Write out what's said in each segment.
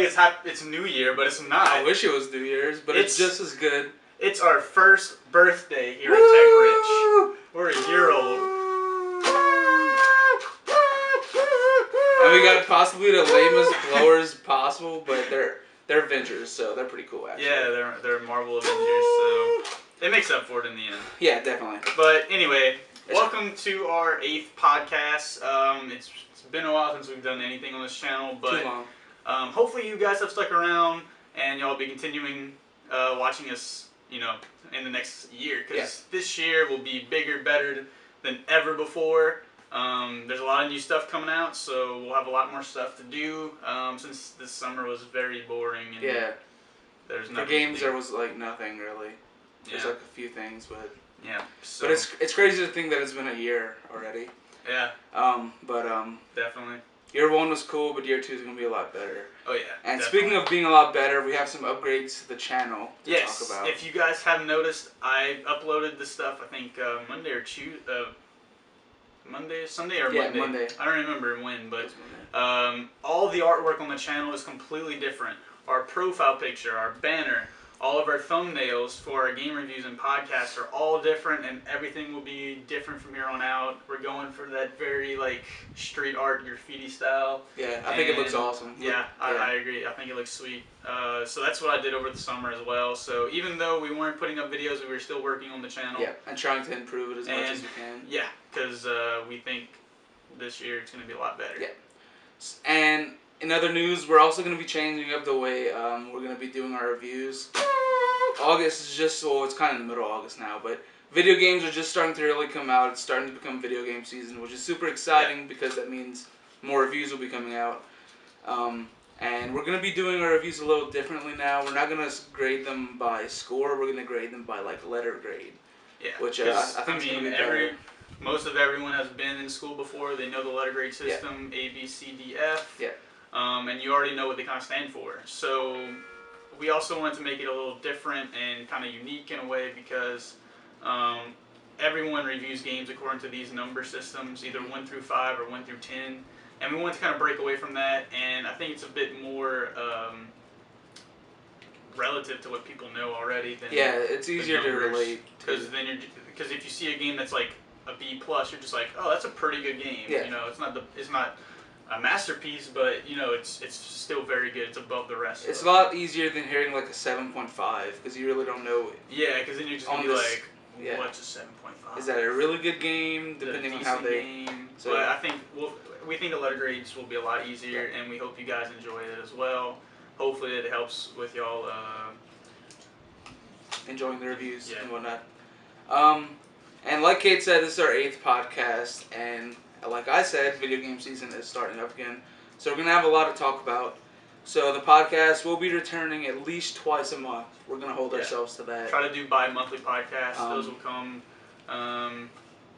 like it's New Year, but it's not. I wish it was New Year's, but it's just as good. It's our first birthday here at TechRich. We're a year old. And we got possibly the lamest blowers possible, but they're Avengers, so they're pretty cool, actually. Yeah, they're Marvel Avengers, so it makes up for it in the end. Yeah, definitely. But anyway, welcome to our 8th podcast. It's been a while since we've done anything on this channel, but too long. Hopefully you guys have stuck around and y'all be continuing watching us, in the next year, because this year will be bigger, better than ever before. There's a lot of new stuff coming out, so we'll have a lot more stuff to do. Since this summer was very boring and there's nothing. For games, there was like nothing really. There's like a few things, but so. But it's crazy to think that it's been a year already. Yeah. Definitely. Year 1 was cool, but year 2 is gonna be a lot better. Oh yeah. And definitely. Speaking of being a lot better, we have some upgrades to the channel to talk about. If you guys haven't noticed, I uploaded the stuff. I think Monday or Tuesday. Sunday or Monday? Monday. I don't remember when, but all the artwork on the channel is completely different. Our profile picture, our banner, all of our thumbnails for our game reviews and podcasts are all different, and everything will be different from here on out. We're going for that very street art graffiti style. Yeah, I think it looks awesome. Yeah, I agree. I think it looks sweet. So that's what I did over the summer as well. So even though we weren't putting up videos, we were still working on the channel. Yeah, and trying to improve it as much as we can. Yeah, because we think this year it's going to be a lot better. Yeah. And in other news, we're also going to be changing up the way we're going to be doing our reviews. August is just, it's kind of in the middle of August now, but video games are just starting to really come out. It's starting to become video game season, which is super exciting because that means more reviews will be coming out. And we're going to be doing our reviews a little differently now. We're not going to grade them by score. We're going to grade them by letter grade. Yeah. Which I think is going to be better. Most of everyone has been in school before. They know the letter grade system, A, B, C, D, F. Yeah. And you already know what they kind of stand for. So we also wanted to make it a little different and kind of unique in a way because everyone reviews games according to these number systems, either 1 through 5 or 1 through 10. And we wanted to kind of break away from that, and I think it's a bit more relative to what people know already. It's easier to relate. Because if you see a game that's like a B+, you're just like, oh, that's a pretty good game. Yeah. It's not a masterpiece, but it's still very good. It's above the rest. It's a lot easier than hearing like a 7.5 because you really don't know. Yeah, because then you're just gonna be like, what's a 7.5? Is that a really good game? Depending on how they. Game. So I think we think the letter grades will be a lot easier, and we hope you guys enjoy it as well. Hopefully, it helps with y'all enjoying the reviews and whatnot. And like Kate said, this is our 8th podcast, and like I said, video game season is starting up again. So we're going to have a lot to talk about. So the podcast will be returning at least twice a month. We're going to hold ourselves to that. Try to do bi-monthly podcasts. Those will come. I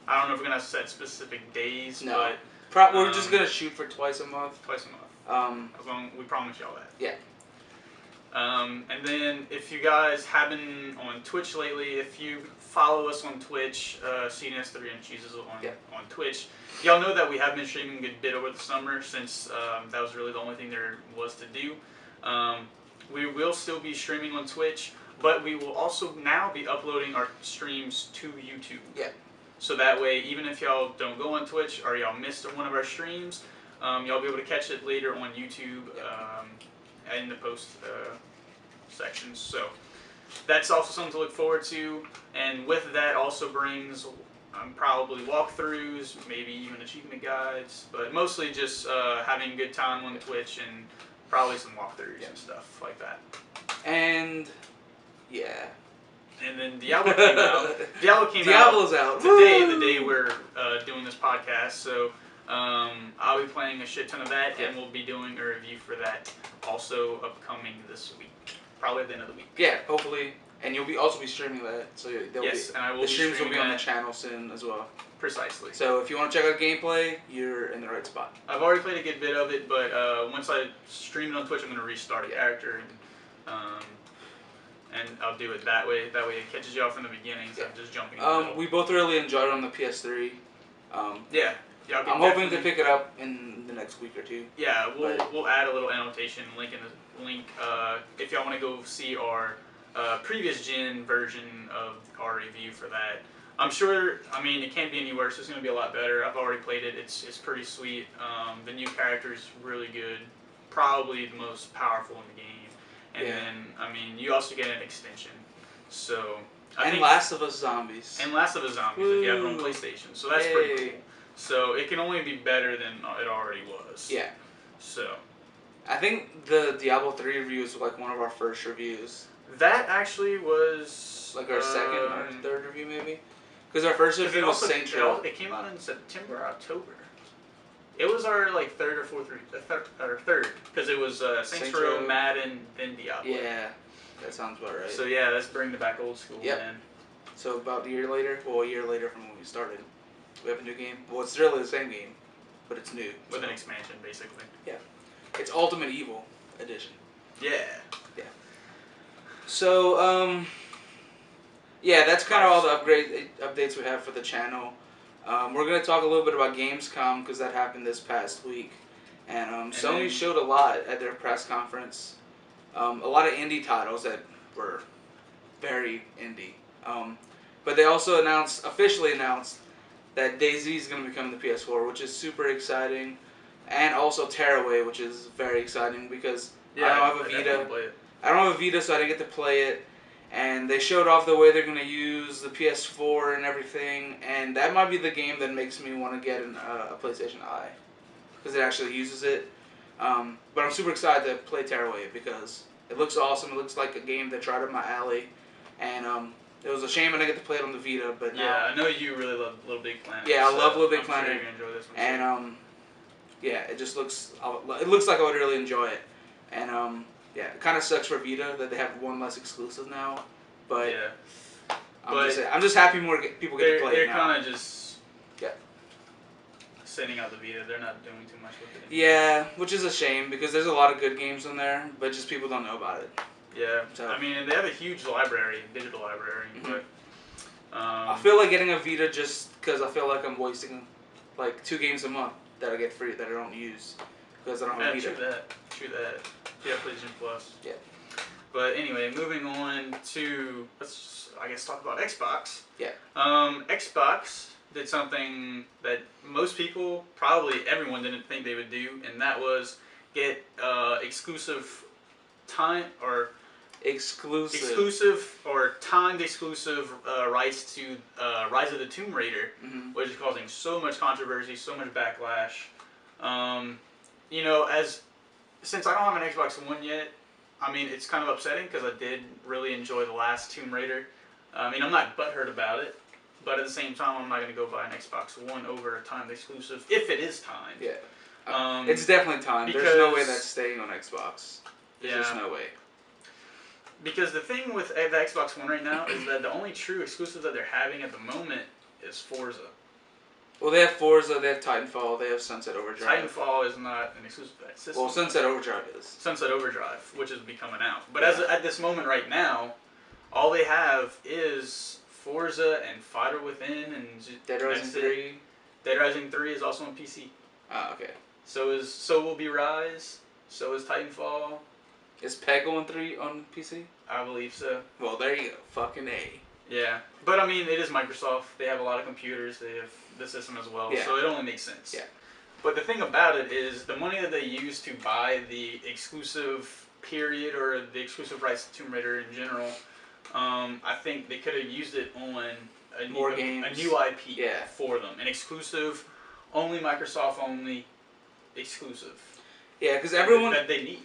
don't know if we're going to set specific days, but we're just going to shoot for twice a month. Twice a month. As long we promise y'all that. Yeah. And then if you guys have been on Twitch lately, if you follow us on Twitch, CNS3 and Cheeses on Twitch, y'all know that we have been streaming a good bit over the summer since that was really the only thing there was to do. We will still be streaming on Twitch, but we will also now be uploading our streams to YouTube. Yeah. So that way, even if y'all don't go on Twitch or y'all missed one of our streams, y'all be able to catch it later on YouTube in the post sections. So that's also something to look forward to. And with that also brings probably walkthroughs, maybe even achievement guides, but mostly just having a good time on Twitch and probably some walkthroughs and stuff like that. And And then Diablo came out. Diablo's out today, the day we're doing this podcast. So I'll be playing a shit ton of that, and we'll be doing a review for that also upcoming this week, probably at the end of the week. Yeah, hopefully. And you'll also be streaming that, so and I will the streams will be on the channel soon as well. Precisely. So if you want to check out gameplay, you're in the right spot. I've already played a good bit of it, but once I stream it on Twitch, I'm going to restart a character, and I'll do it that way. That way it catches you off from the beginning instead of just jumping in the middle. We both really enjoyed it on the PS3. I'm hoping to pick it up in in the next week or two. Yeah, we'll add a little annotation link in the link if y'all want to go see our previous gen version of our review for that. I'm sure. I mean, it can't be any worse. It's going to be a lot better. I've already played it. It's pretty sweet. The new character is really good. Probably the most powerful in the game. And then, I mean, you also get an extension. So. And Last of Us Zombies. And Last of Us Zombies if you have it on PlayStation. So that's pretty cool. So it can only be better than it already was. Yeah. So. I think the Diablo 3 reviews were like one of our first reviews. That actually was... Like our second or third review maybe? Because our first review was Saints Row. It came out in September or October. It was our like third or fourth, third. Because it was Saints Row, Madden, then Diablo. Yeah. That sounds about right. So yeah, let's bring it back old school, man. So about a year later from when we started, we have a new game. Well, it's really the same game, but it's new. With an expansion, basically. Yeah. It's Ultimate Evil Edition. Yeah. Yeah. So, yeah, that's kind of all the updates we have for the channel. We're going to talk a little bit about Gamescom because that happened this past week. And Sony showed a lot at their press conference. A lot of indie titles that were very indie. But they also officially announced that DayZ is going to be coming to PS4, which is super exciting. And also Tearaway, which is very exciting because I don't have a Vita. I don't have a Vita, so I didn't get to play it. And they showed off the way they're going to use the PS4 and everything. And that might be the game that makes me want to get a PlayStation Eye. Because it actually uses it. But I'm super excited to play Tearaway because it looks awesome. It looks like a game that's right up my alley. And it was a shame I didn't get to play it on the Vita. But yeah, I know you really love Little Big Planet. Yeah, I love Little Big Planet. Sure you're gonna enjoy this one. And yeah, it just looks like I would really enjoy it. And yeah, it kind of sucks for Vita that they have one less exclusive now. But yeah, I'm just happy more people get to play it now. They're kind of just sending out the Vita. They're not doing too much with it anymore. Yeah, which is a shame because there's a lot of good games on there, but just people don't know about it. Yeah, so. I mean, they have a huge library, digital library, but... I feel like getting a Vita just because I feel like I'm wasting like 2 games a month that I get free that I don't use because I don't have a Vita. True that. Yeah, PlayStation Plus. Yeah. But anyway, moving on to, let's, I guess, talk about Xbox. Yeah. Xbox did something that most people, probably everyone, didn't think they would do, and that was get exclusive time or timed exclusive rights to Rise of the Tomb Raider, which is causing so much controversy, so much backlash. You know, since I don't have an Xbox One yet, I mean, it's kind of upsetting because I did really enjoy the last Tomb Raider. I mean, I'm not butthurt about it, but at the same time, I'm not going to go buy an Xbox One over a timed exclusive if it is timed. Yeah. It's definitely timed. There's no way that's staying on Xbox. There's just no way. Because the thing with the Xbox One right now is that the only true exclusive that they're having at the moment is Forza. Well, they have Forza, they have Titanfall, they have Sunset Overdrive. Titanfall is not an exclusive to that system. Well, Sunset Overdrive is. Sunset Overdrive, which is coming out. But at this moment right now, all they have is Forza and Fighter Within and Dead Rising 3. Dead Rising 3 is also on PC. Ah, okay. So will be Rise. So is Titanfall. Is Peg on 3 on PC? I believe so. Well, there you go. Fucking A. Yeah. But I mean, it is Microsoft. They have a lot of computers. They have the system as well. Yeah. So it only makes sense. Yeah. But the thing about it is the money that they use to buy the exclusive period or the exclusive rights to Tomb Raider in general, I think they could have used it on a new IP for them. An exclusive, only Microsoft only exclusive. Yeah, because everyone... That they need.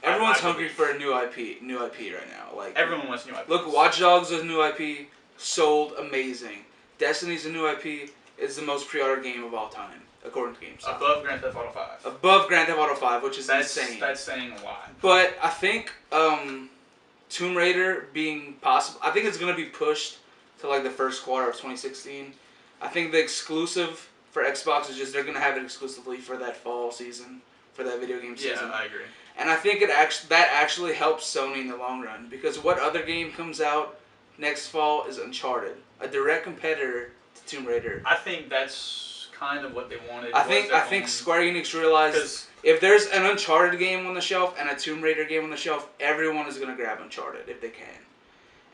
Everyone's hungry for a new IP right now. Like everyone wants new IP. Look, Watch Dogs is a new IP, sold amazing. Destiny's a new IP, is the most pre-ordered game of all time, according to Gamesom. Above Grand Theft Auto 5. Above Grand Theft Auto 5, which is insane. That's saying a lot. But I think Tomb Raider being possible, I think it's going to be pushed to like the first quarter of 2016. I think the exclusive for Xbox is just they're going to have it exclusively for that fall season, for that video game season. Yeah, I agree. And I think that actually helps Sony in the long run because what other game comes out next fall is Uncharted, a direct competitor to Tomb Raider. I think that's kind of what they wanted. I think Square Enix realized if there's an Uncharted game on the shelf and a Tomb Raider game on the shelf, everyone is gonna grab Uncharted if they can.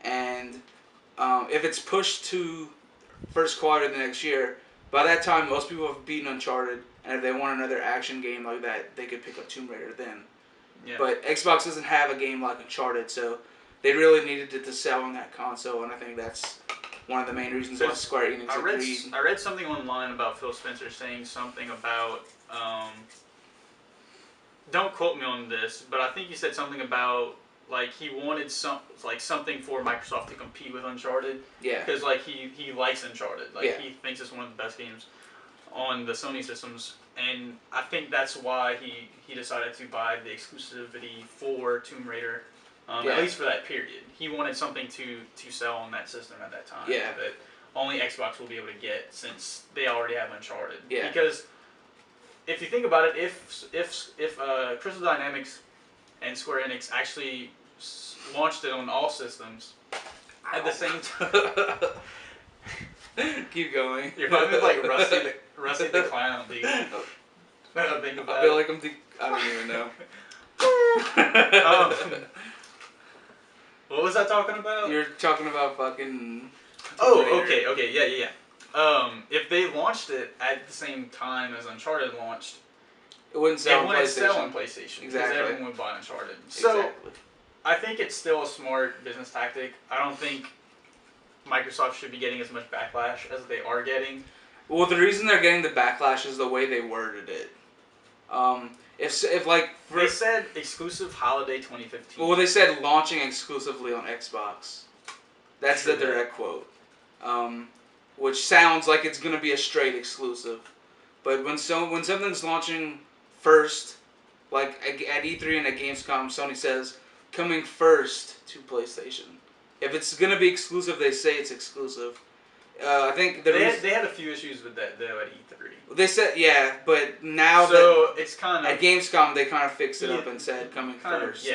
And if it's pushed to first quarter of the next year, by that time most people have beaten Uncharted, and if they want another action game like that, they could pick up Tomb Raider then. Yeah. But Xbox doesn't have a game like Uncharted, so they really needed it to sell on that console, and I think that's one of the main reasons why Square Enix agreed. I read something online about Phil Spencer saying something about, don't quote me on this, but I think he said something about, like, he wanted something for Microsoft to compete with Uncharted. Yeah. Because, like, he likes Uncharted. Like, yeah. he thinks it's one of the best games on the Sony systems, and I think that's why he decided to buy the exclusivity for Tomb Raider, at least for that period. He wanted something to sell on that system at that time that only Xbox will be able to get, since they already have Uncharted. Yeah. Because if you think about it, if Crystal Dynamics and Square Enix actually launched it on all systems at the same time. Keep going. You're probably like Rusty the Clown, dude. I think about I feel like I don't even know. What was I talking about? You're talking about fucking... Oh, okay, yeah. If they launched it at the same time as Uncharted launched, it wouldn't sell on PlayStation. Exactly. Because everyone would buy Uncharted. So, I think it's still a smart business tactic. I don't think Microsoft should be getting as much backlash as they are getting. Well, the reason they're getting the backlash is the way they worded it. If like... They said exclusive holiday 2015. Well, they said launching exclusively on Xbox. That's the direct quote. Which sounds like it's going to be a straight exclusive. But when something's launching first, like at E3 and at Gamescom, Sony says, coming first to PlayStation. If it's going to be exclusive, they say it's exclusive. I think they had a few issues with that though at E3. They said but now it's kind of at Gamescom they kind of fixed it up and said coming first.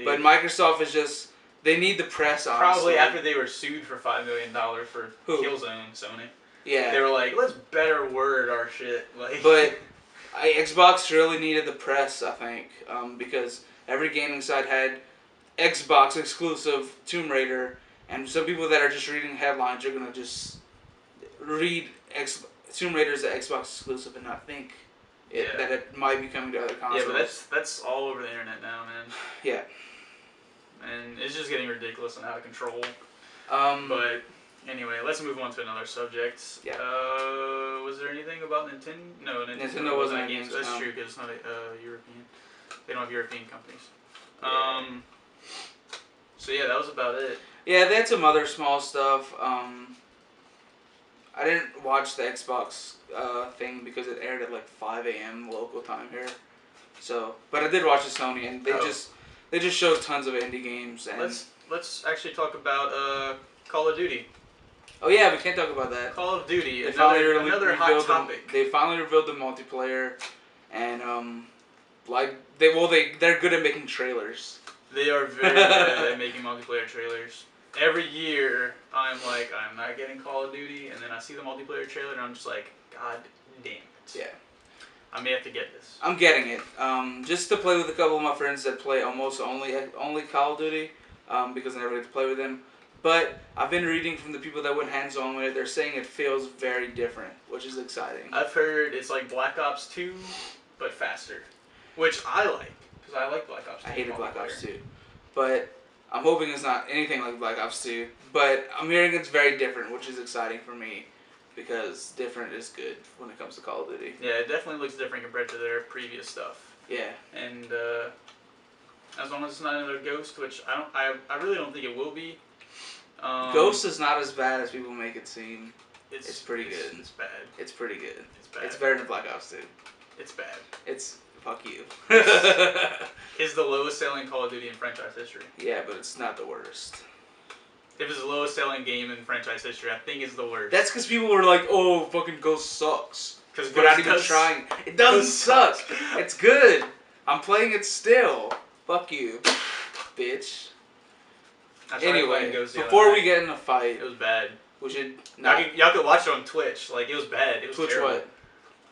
But Microsoft is just they need the press. Honestly. Probably after they were sued for $5 million for Killzone, Sony. Yeah. They were like, let's better word our shit. Like. But Xbox really needed the press, I think, because every gaming site had Xbox exclusive Tomb Raider, and some people that are just reading headlines are gonna just read Tomb Raider is an Xbox exclusive and not think that it might be coming to other consoles. Yeah, but that's all over the internet now, man. Yeah. And it's just getting ridiculous and out of control. But anyway, let's move on to another subject. Yeah. Was there anything about Nintendo? No, Nintendo wasn't at Gamescom. That's true, because it's not European. They don't have European companies. Yeah. So yeah, that was about it. Yeah, they had some other small stuff. I didn't watch the Xbox thing because it aired at like 5 a.m. local time here. So, but I did watch the Sony, and they just showed tons of indie games. And let's actually talk about Call of Duty. Oh yeah, we can't talk about that. Call of Duty, another hot topic. They finally revealed the multiplayer, and they're good at making trailers. They are very good at making multiplayer trailers. Every year, I'm like, I'm not getting Call of Duty, and then I see the multiplayer trailer, and I'm just like, God damn it. Yeah. I may have to get this. I'm getting it. Just to play with a couple of my friends that play almost only Call of Duty, because I never get to play with them. But I've been reading from the people that went hands-on with it. They're saying it feels very different, which is exciting. I've heard it's like Black Ops 2, but faster, which I like, because I like Black Ops 2. I hated Black Ops 2, but I'm hoping it's not anything like Black Ops 2. But I'm hearing it's very different, which is exciting for me, because different is good when it comes to Call of Duty. Yeah, it definitely looks different compared to their previous stuff. Yeah. And as long as it's not another Ghost, which I really don't think it will be. Ghost is not as bad as people make it seem. It's pretty good. It's bad. It's pretty good. It's bad. It's better than Black Ops 2. It's bad. It's fuck you. It's the lowest selling Call of Duty in franchise history. Yeah, but it's not the worst. If it's the lowest selling game in franchise history, I think it's the worst. That's because people were like, "Oh, fucking Ghost sucks." Because we're not even trying. It doesn't suck. It's good. I'm playing it still. Fuck you, bitch. Anyway, before we get in a fight, it was bad. We should. Y'all could watch it on Twitch. Like, it was bad. It was Twitch terrible. what?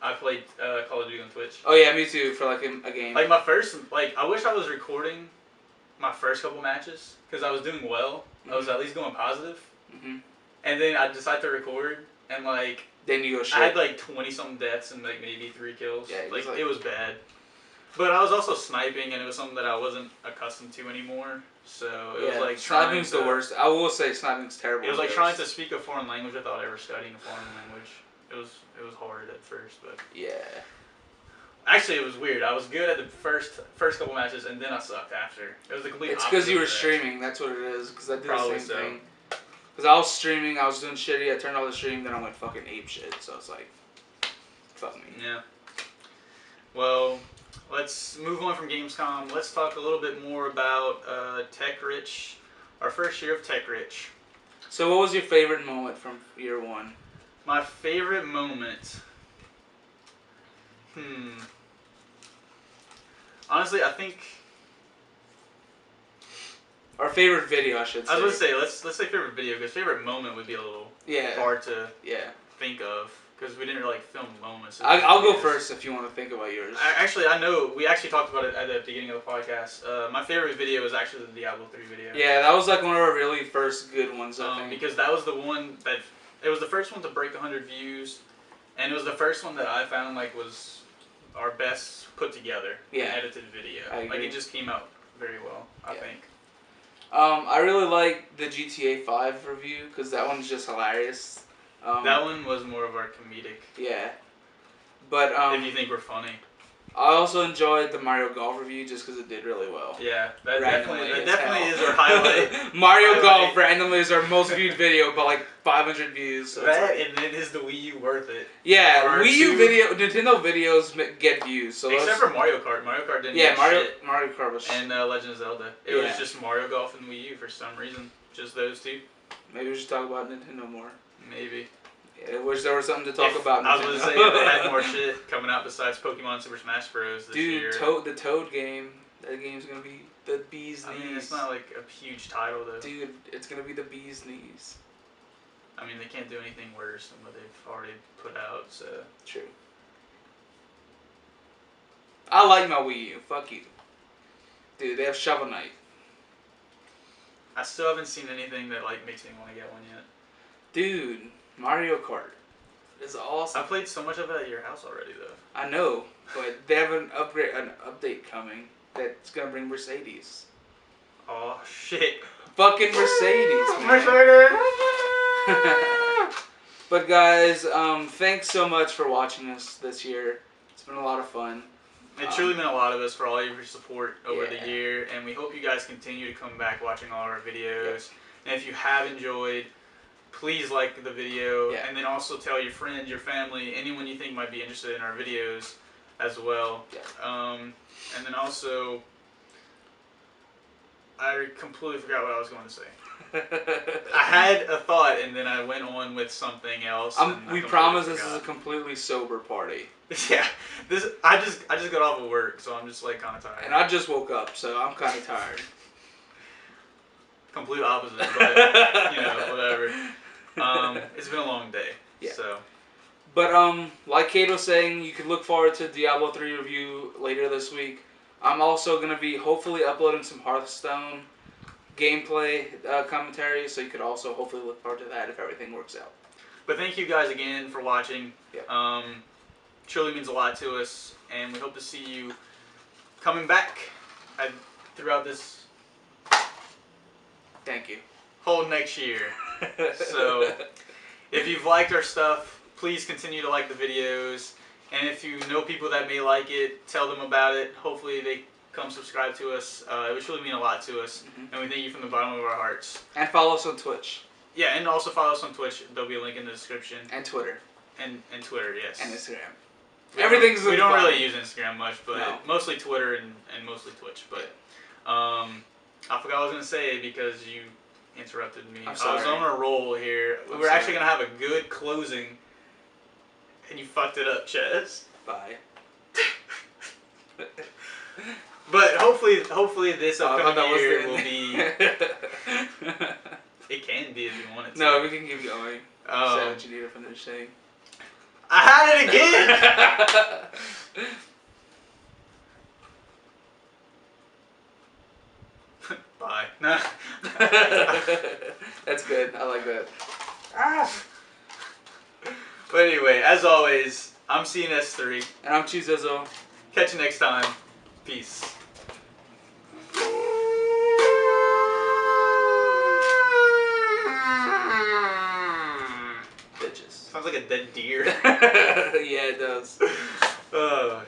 I played Call of Duty on Twitch. Oh yeah, me too. For like a game. Like my first, like I wish I was recording my first couple matches because I was doing well. I was at least going positive. Mm-hmm. And then I decided to record, and like then you go shit. I had like 20-something deaths and like maybe 3 kills. Yeah, it was bad. But I was also sniping, and it was something that I wasn't accustomed to anymore. So it was like sniping's the worst. I will say sniping's terrible. It was like trying to speak a foreign language without ever studying a foreign language. It was hard at first, but yeah. Actually, it was weird. I was good at the first couple matches, and then I sucked after. It was the complete. It's because you were streaming. That's what it is. Because I did Probably the same thing. Because I was streaming, I was doing shitty. I turned off the stream, then I went fucking ape shit. So it's like, fuck me. Yeah. Well, let's move on from Gamescom. Let's talk a little bit more about TechRich, our first year of TechRich. So what was your favorite moment from year one? My favorite moment. Honestly, I think. Our favorite video, I should say. I was gonna say let's say favorite video because favorite moment would be a little hard to think of because we didn't really like film moments. I'll go first if you want to think about yours. I know we actually talked about it at the beginning of the podcast. My favorite video was actually the Diablo 3 video. Yeah, that was like one of our really first good ones. I think because that was the one that it was the first one to break 100 views, and it was the first one that I found like was our best put together edited video. Like it just came out very well. I think. I really like the GTA 5 review because that one's just hilarious. That one was more of our comedic. Yeah. But if you think we're funny. I also enjoyed the Mario Golf review just because it did really well. Yeah, that definitely is our highlight. Mario Golf randomly is our most viewed video by like 500 views. So and then is the Wii U worth it? Yeah, Wii U Nintendo videos get views. So except for Mario Kart. Mario Kart didn't get Mario Kart was and Legend of Zelda. It was just Mario Golf and Wii U for some reason. Just those two. Maybe we should talk about Nintendo more. Maybe. I wish there was something to talk about. I was going to say if they had more shit coming out besides Pokemon Super Smash Bros. this year. Dude, the Toad game. That game's going to be the bee's knees. I mean, it's not like a huge title though. Dude, it's going to be the bee's knees. I mean, they can't do anything worse than what they've already put out, so. True. I like my Wii U. Fuck you. Dude, they have Shovel Knight. I still haven't seen anything that like makes me want to get one yet. Dude, Mario Kart is awesome. I played so much of it at your house already, though. I know, but they have an update coming that's gonna bring Mercedes. Oh shit! Fucking Mercedes, man. Mercedes. But guys, thanks so much for watching us this year. It's been a lot of fun. It truly meant a lot of us for all of your support over the year, and we hope you guys continue to come back watching all our videos. And if you have enjoyed, please like the video, and then also tell your friends, your family, anyone you think might be interested in our videos as well. And then also, I completely forgot what I was going to say. I had a thought, and then I went on with something else. We promise this is a completely sober party. Yeah, I just got off of work, so I'm just like kind of tired. And I just woke up, so I'm kind of tired. Complete opposite, but whatever. It's been a long day. Yeah. So. But like Kate was saying, you can look forward to Diablo 3 review later this week. I'm also gonna be hopefully uploading some Hearthstone gameplay commentary, so you could also hopefully look forward to that if everything works out. But thank you guys again for watching. Yeah. Truly means a lot to us, and we hope to see you coming back throughout this. Thank you. Whole next year. So, if you've liked our stuff, please continue to like the videos. And if you know people that may like it, tell them about it. Hopefully they come subscribe to us. It would truly mean a lot to us. And we thank you from the bottom of our hearts. And follow us on Twitch. Yeah, and also follow us on Twitch. There'll be a link in the description. And Twitter. And Twitter, yes. And Instagram. We don't really use Instagram much, but mostly Twitter and mostly Twitch. But I forgot what I was going to say because you interrupted me. I'm sorry. I was on a roll here. We were actually going to have a good closing, and you fucked it up, Chaz. Bye. But hopefully this upcoming year will be... It can be if you want it to. No, we can keep going. Say what you need to finish saying. I had it again! Bye. Nah. That's good. I like that. But anyway, as always, I'm CNS3. And I'm Chizezo. Catch you next time. Peace. Bitches. Sounds like a dead deer. Yeah, it does. Oh,